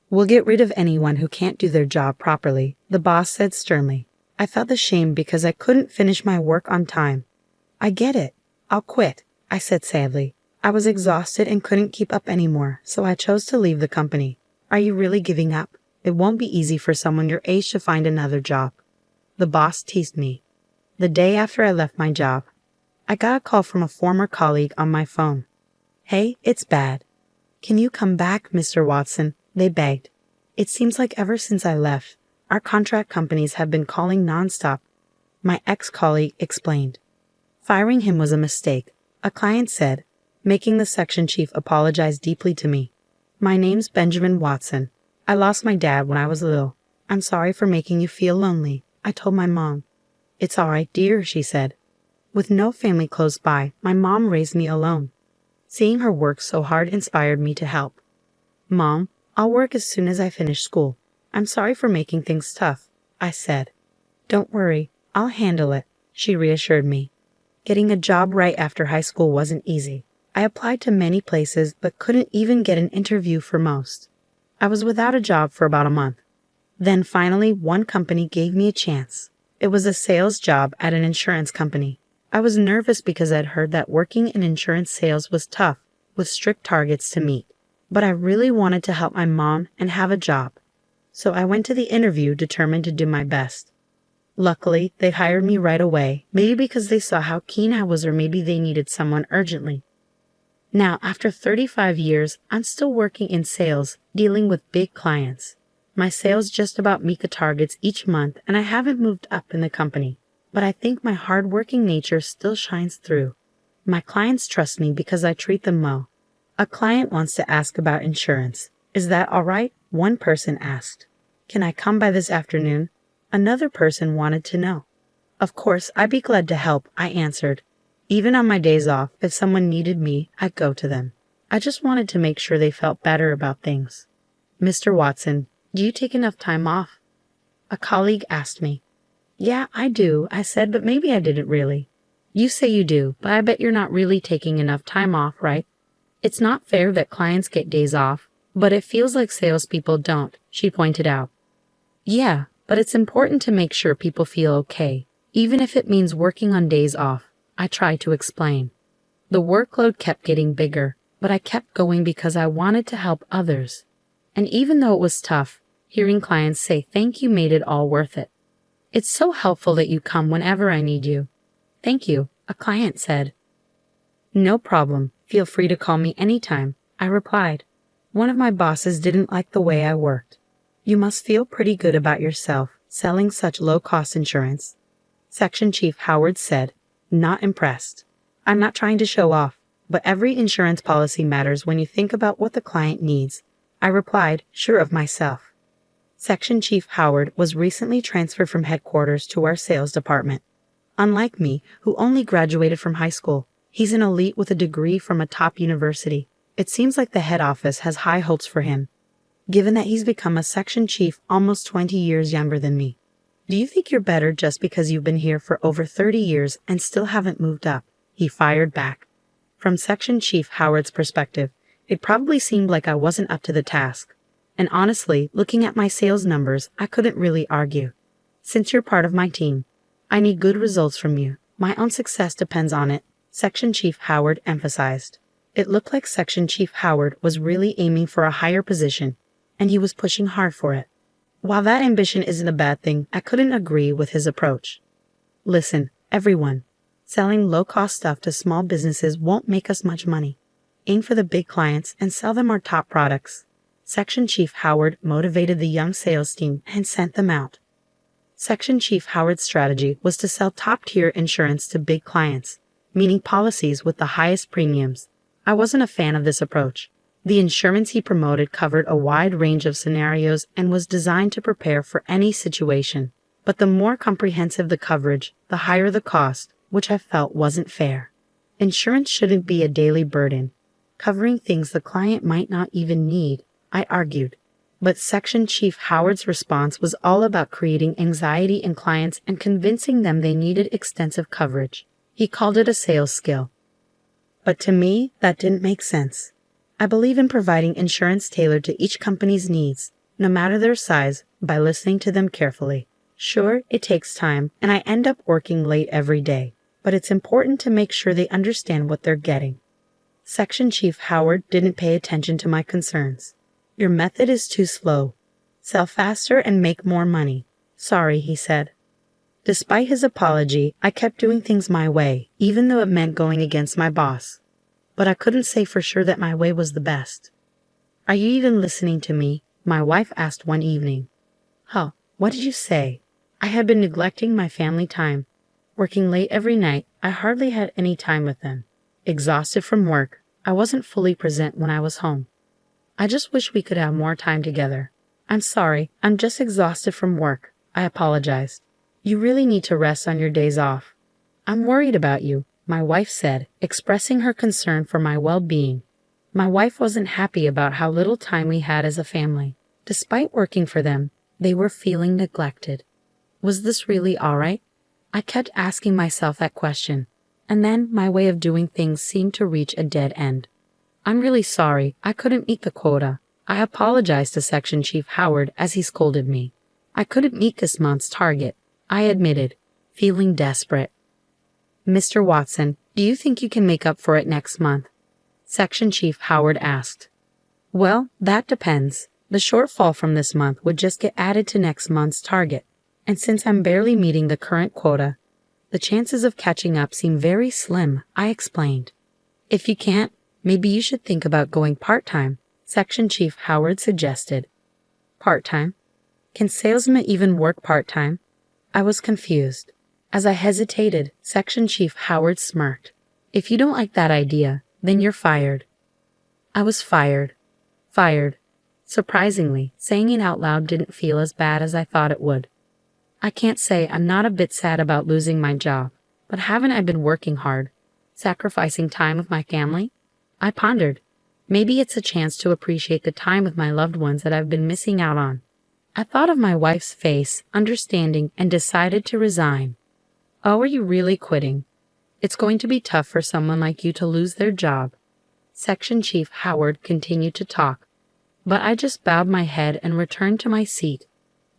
"We'll get rid of anyone who can't do their job properly," the boss said sternly. I felt ashamed because I couldn't finish my work on time. "I get it. I'll quit," I said sadly. I was exhausted and couldn't keep up anymore, so I chose to leave the company. "Are you really giving up? It won't be easy for someone your age to find another job." The boss teased me. The day after I left my job, I got a call from a former colleague on my phone. "Hey, it's bad. Can you come back, Mr. Watson?" they begged. "It seems like ever since I left, our contract companies have been calling nonstop," my ex-colleague explained. "Firing him was a mistake," a client said, making the section chief apologize deeply to me. "My name's Benjamin Watson. I lost my dad when I was little. I'm sorry for making you feel lonely," I told my mom. "It's all right, dear," she said. With no family close by, my mom raised me alone. Seeing her work so hard inspired me to help. "Mom, I'll work as soon as I finish school. I'm sorry for making things tough," I said. "Don't worry, I'll handle it," she reassured me. Getting a job right after high school wasn't easy. I applied to many places but couldn't even get an interview for most. I was without a job for about a month. Then finally, one company gave me a chance. It was a sales job at an insurance company. I was nervous because I'd heard that working in insurance sales was tough, with strict targets to meet. But I really wanted to help my mom and have a job. So I went to the interview determined to do my best. Luckily, they hired me right away, maybe because they saw how keen I was or maybe they needed someone urgently. Now, after 35 years, I'm still working in sales, dealing with big clients. My sales just about meet the targets each month and I haven't moved up in the company. But I think my hard-working nature still shines through. My clients trust me because I treat them well. A client wants to ask about insurance. "Is that all right?" one person asked. "Can I come by this afternoon?" Another person wanted to know. Of course, I'd be glad to help, I answered. Even on my days off, if someone needed me, I'd go to them. I just wanted to make sure they felt better about things. "Mr. Watson, do you take enough time off?" a colleague asked me. "Yeah, I do," I said, but maybe I didn't really. "You say you do, but I bet you're not really taking enough time off, right? It's not fair that clients get days off, but it feels like salespeople don't," she pointed out. "Yeah, but it's important to make sure people feel okay, even if it means working on days off," I tried to explain. The workload kept getting bigger, but I kept going because I wanted to help others. And even though it was tough, hearing clients say thank you made it all worth it. "It's so helpful that you come whenever I need you." "Thank you," a client said. "No problem. Feel free to call me anytime," I replied. One of my bosses didn't like the way I worked. "You must feel pretty good about yourself, selling such low-cost insurance," Section Chief Howard said, not impressed. "I'm not trying to show off, but every insurance policy matters when you think about what the client needs," I replied, sure of myself. Section Chief Howard was recently transferred from headquarters to our sales department. Unlike me, who only graduated from high school, he's an elite with a degree from a top university. It seems like the head office has high hopes for him, given that he's become a section chief almost 20 years younger than me. "Do you think you're better just because you've been here for over 30 years and still haven't moved up?" he fired back. From Section Chief Howard's perspective, it probably seemed like I wasn't up to the task. And honestly, looking at my sales numbers, I couldn't really argue. "Since you're part of my team, I need good results from you. My own success depends on it," Section Chief Howard emphasized. It looked like Section Chief Howard was really aiming for a higher position, and he was pushing hard for it. While that ambition isn't a bad thing, I couldn't agree with his approach. "Listen, everyone, selling low-cost stuff to small businesses won't make us much money. Aim for the big clients and sell them our top products." Section Chief Howard motivated the young sales team and sent them out. Section Chief Howard's strategy was to sell top-tier insurance to big clients, meaning policies with the highest premiums. I wasn't a fan of this approach. The insurance he promoted covered a wide range of scenarios and was designed to prepare for any situation. But the more comprehensive the coverage, the higher the cost, which I felt wasn't fair. Insurance shouldn't be a daily burden, covering things the client might not even need, I argued. But Section Chief Howard's response was all about creating anxiety in clients and convincing them they needed extensive coverage. He called it a sales skill. But to me, that didn't make sense. I believe in providing insurance tailored to each company's needs, no matter their size, by listening to them carefully. Sure, it takes time, and I end up working late every day, but it's important to make sure they understand what they're getting. Section Chief Howard didn't pay attention to my concerns. Your method is too slow. Sell faster and make more money. Sorry, he said. Despite his apology, I kept doing things my way, even though it meant going against my boss. But I couldn't say for sure that my way was the best. Are you even listening to me? My wife asked one evening. Huh, what did you say? I had been neglecting my family time. Working late every night, I hardly had any time with them. Exhausted from work, I wasn't fully present when I was home. I just wish we could have more time together. I'm sorry, I'm just exhausted from work. I apologized. You really need to rest on your days off. I'm worried about you, my wife said, expressing her concern for my well-being. My wife wasn't happy about how little time we had as a family. Despite working for them, they were feeling neglected. Was this really all right? I kept asking myself that question, and then my way of doing things seemed to reach a dead end. I'm really sorry, I couldn't meet the quota. I apologized to Section Chief Howard as he scolded me. I couldn't meet this month's target, I admitted, feeling desperate. Mr. Watson, do you think you can make up for it next month? Section Chief Howard asked. Well, that depends. The shortfall from this month would just get added to next month's target, and since I'm barely meeting the current quota, the chances of catching up seem very slim, I explained. If you can't, maybe you should think about going part-time, Section Chief Howard suggested. Part-time? Can salesmen even work part-time? I was confused. As I hesitated, Section Chief Howard smirked. If you don't like that idea, then you're fired. I was fired. Fired. Surprisingly, saying it out loud didn't feel as bad as I thought it would. I can't say I'm not a bit sad about losing my job, but haven't I been working hard, sacrificing time with my family? I pondered. Maybe it's a chance to appreciate the time with my loved ones that I've been missing out on. I thought of my wife's face, understanding, and decided to resign. Oh, are you really quitting? It's going to be tough for someone like you to lose their job. Section Chief Howard continued to talk, but I just bowed my head and returned to my seat,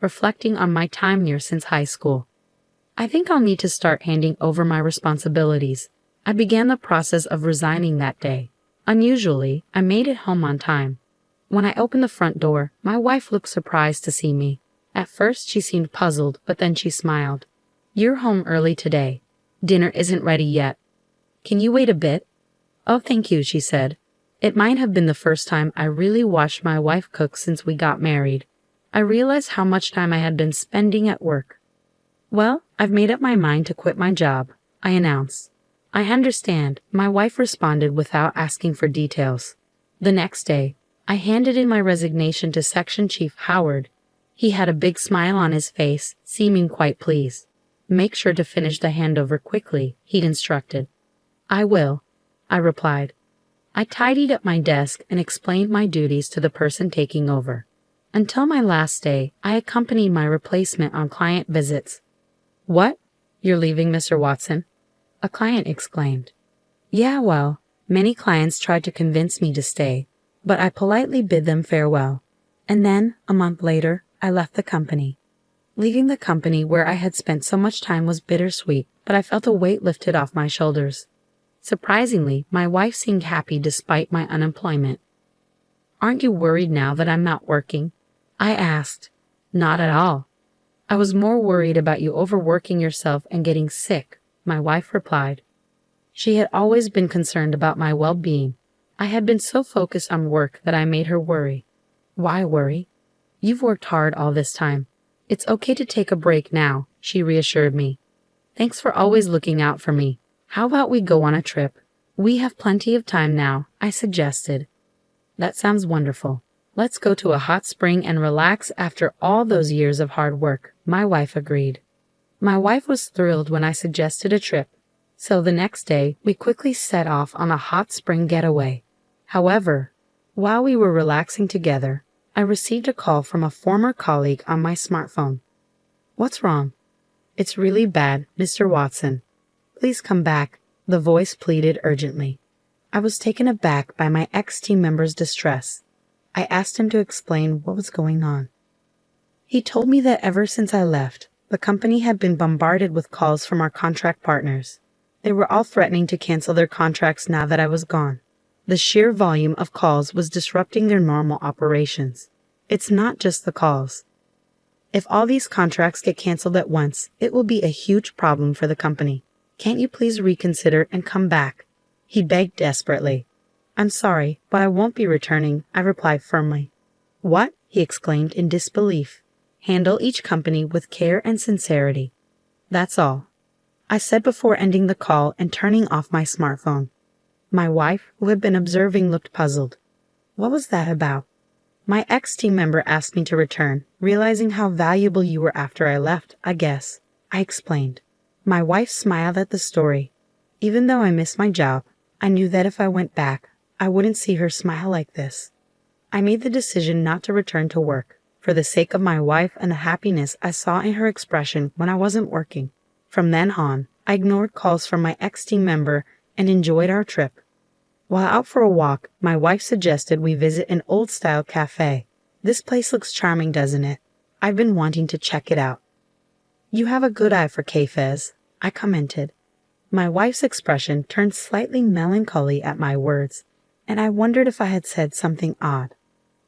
reflecting on my time here since high school. I think I'll need to start handing over my responsibilities. I began the process of resigning that day. Unusually, I made it home on time. When I opened the front door, my wife looked surprised to see me. At first, she seemed puzzled, but then she smiled. You're home early today. Dinner isn't ready yet. Can you wait a bit? Oh, thank you, she said. It might have been the first time I really watched my wife cook since we got married. I realized how much time I had been spending at work. Well, I've made up my mind to quit my job, I announced. I understand, my wife responded without asking for details. The next day, I handed in my resignation to Section Chief Howard. He had a big smile on his face, seeming quite pleased. Make sure to finish the handover quickly, he'd instructed. I will, I replied. I tidied up my desk and explained my duties to the person taking over. Until my last day, I accompanied my replacement on client visits. What? You're leaving, Mr. Watson? A client exclaimed. Yeah, well, many clients tried to convince me to stay, but I politely bid them farewell. And then, a month later, I left the company. Leaving the company where I had spent so much time was bittersweet, but I felt a weight lifted off my shoulders. Surprisingly, my wife seemed happy despite my unemployment. Aren't you worried now that I'm not working? I asked. Not at all. I was more worried about you overworking yourself and getting sick, my wife replied. She had always been concerned about my well-being. I had been so focused on work that I made her worry. Why worry? You've worked hard all this time. It's okay to take a break now, she reassured me. Thanks for always looking out for me. How about we go on a trip? We have plenty of time now, I suggested. That sounds wonderful. Let's go to a hot spring and relax after all those years of hard work, my wife agreed. My wife was thrilled when I suggested a trip, so the next day we quickly set off on a hot spring getaway. However, while we were relaxing together, I received a call from a former colleague on my smartphone. What's wrong? It's really bad, Mr. Watson. Please come back, the voice pleaded urgently. I was taken aback by my ex-team member's distress. I asked him to explain what was going on. He told me that ever since I left, the company had been bombarded with calls from our contract partners. They were all threatening to cancel their contracts now that I was gone. The sheer volume of calls was disrupting their normal operations. It's not just the calls. If all these contracts get canceled at once, it will be a huge problem for the company. Can't you please reconsider and come back? He begged desperately. I'm sorry, but I won't be returning, I replied firmly. What? He exclaimed in disbelief. Handle each company with care and sincerity. That's all, I said before ending the call and turning off my smartphone. My wife, who had been observing, looked puzzled. What was that about? My ex-team member asked me to return, realizing how valuable you were after I left, I guess, I explained. My wife smiled at the story. Even though I missed my job, I knew that if I went back, I wouldn't see her smile like this. I made the decision not to return to work, for the sake of my wife and the happiness I saw in her expression when I wasn't working. From then on, I ignored calls from my ex-team member and enjoyed our trip. While out for a walk, my wife suggested we visit an old-style cafe. This place looks charming, doesn't it? I've been wanting to check it out. You have a good eye for cafes, I commented. My wife's expression turned slightly melancholy at my words, and I wondered if I had said something odd.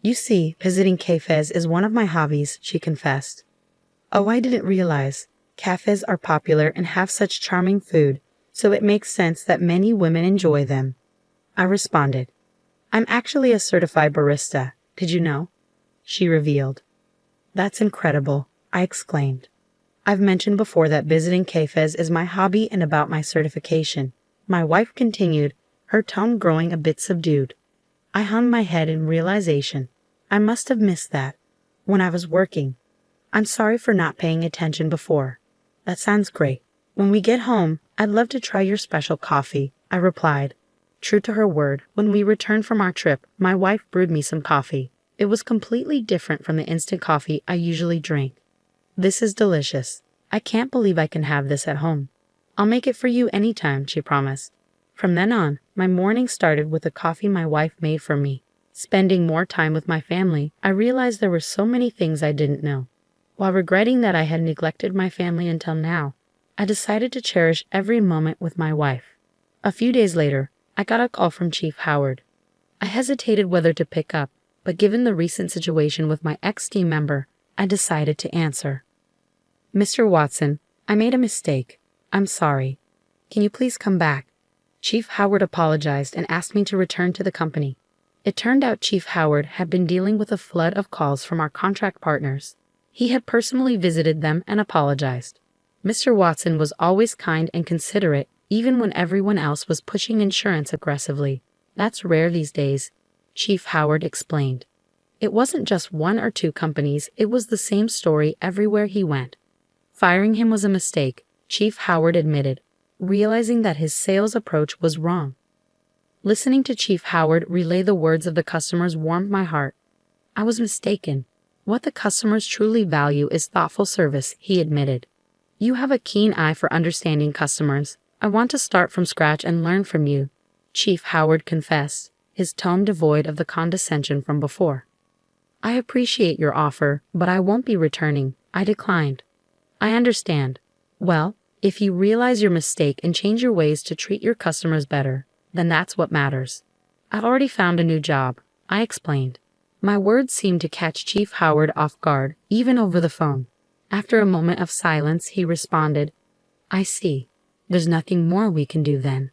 You see, visiting cafes is one of my hobbies, she confessed. Oh, I didn't realize. Cafes are popular and have such charming food, so it makes sense that many women enjoy them. I responded. I'm actually a certified barista, did you know? She revealed. That's incredible, I exclaimed. I've mentioned before that visiting cafes is my hobby and about my certification. My wife continued, her tone growing a bit subdued. I hung my head in realization. I must have missed that when I was working. I'm sorry for not paying attention before. That sounds great. When we get home, I'd love to try your special coffee, I replied. True to her word, when we returned from our trip, my wife brewed me some coffee. It was completely different from the instant coffee I usually drink. This is delicious. I can't believe I can have this at home. I'll make it for you anytime, she promised. From then on, my morning started with the coffee my wife made for me. Spending more time with my family, I realized there were so many things I didn't know. While regretting that I had neglected my family until now, I decided to cherish every moment with my wife. A few days later, I got a call from Chief Howard. I hesitated whether to pick up, but given the recent situation with my ex-team member, I decided to answer. Mr. Watson, I made a mistake. I'm sorry. Can you please come back? Chief Howard apologized and asked me to return to the company. It turned out Chief Howard had been dealing with a flood of calls from our contract partners. He had personally visited them and apologized. Mr. Watson was always kind and considerate, even when everyone else was pushing insurance aggressively. That's rare these days, Chief Howard explained. It wasn't just one or two companies, it was the same story everywhere he went. Firing him was a mistake, Chief Howard admitted, realizing that his sales approach was wrong. Listening to Chief Howard relay the words of the customers warmed my heart. I was mistaken. What the customers truly value is thoughtful service, he admitted. You have a keen eye for understanding customers. I want to start from scratch and learn from you, Chief Howard confessed, his tone devoid of the condescension from before. I appreciate your offer, but I won't be returning, I declined. I understand. Well, if you realize your mistake and change your ways to treat your customers better, then that's what matters. I've already found a new job, I explained. My words seemed to catch Chief Howard off guard, even over the phone. After a moment of silence, he responded, I see. There's nothing more we can do then.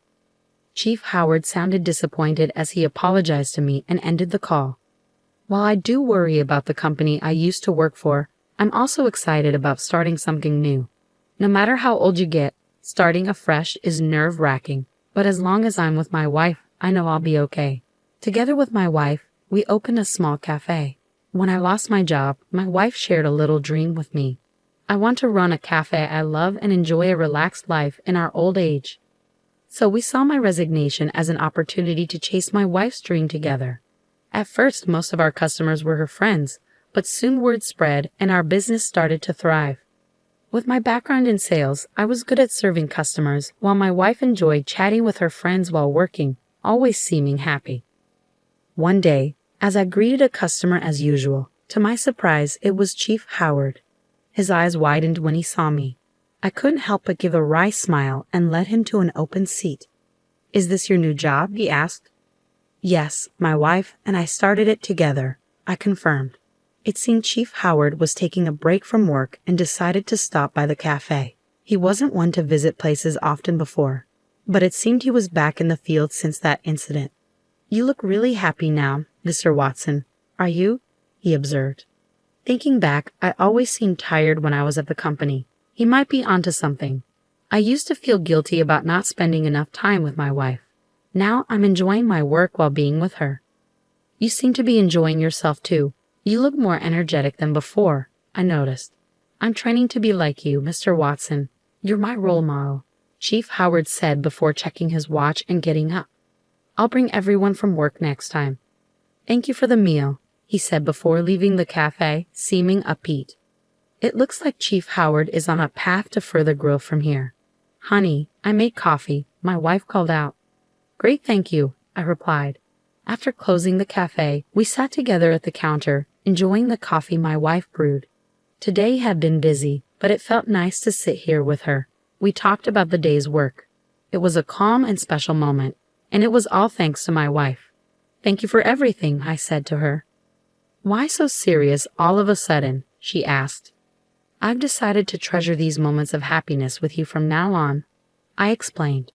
Chief Howard sounded disappointed as he apologized to me and ended the call. While I do worry about the company I used to work for, I'm also excited about starting something new. No matter how old you get, starting afresh is nerve-wracking. But as long as I'm with my wife, I know I'll be okay. Together with my wife, we opened a small cafe. When I lost my job, my wife shared a little dream with me. I want to run a cafe I love and enjoy a relaxed life in our old age. So we saw my resignation as an opportunity to chase my wife's dream together. At first, most of our customers were her friends, but soon word spread and our business started to thrive. With my background in sales, I was good at serving customers, while my wife enjoyed chatting with her friends while working, always seeming happy. One day, as I greeted a customer as usual, To my surprise, it was Chief Howard. His eyes widened when he saw me. I couldn't help but give a wry smile and led him to an open seat. "Is this your new job?" he asked. "Yes, my wife and I started it together," I confirmed. It seemed Chief Howard was taking a break from work and decided to stop by the cafe. He wasn't one to visit places often before, but it seemed he was back in the field since that incident. "You look really happy now, Mr. Watson. Are you?" he observed. Thinking back, I always seemed tired when I was at the company. He might be onto something. I used to feel guilty about not spending enough time with my wife. Now I'm enjoying my work while being with her. "You seem to be enjoying yourself too. You look more energetic than before," I noticed. "I'm training to be like you, Mr. Watson. You're my role model," Chief Howard said before checking his watch and getting up. "I'll bring everyone from work next time." "Thank you for the meal," he said before leaving the cafe, seeming upbeat. It looks like Chief Howard is on a path to further growth from here. "Honey, I made coffee," my wife called out. "Great, thank you," I replied. After closing the cafe, we sat together at the counter, enjoying the coffee my wife brewed. Today had been busy, but it felt nice to sit here with her. We talked about the day's work. It was a calm and special moment, and it was all thanks to my wife. "Thank you for everything," I said to her. "Why so serious all of a sudden?" she asked. "I've decided to treasure these moments of happiness with you from now on," I explained.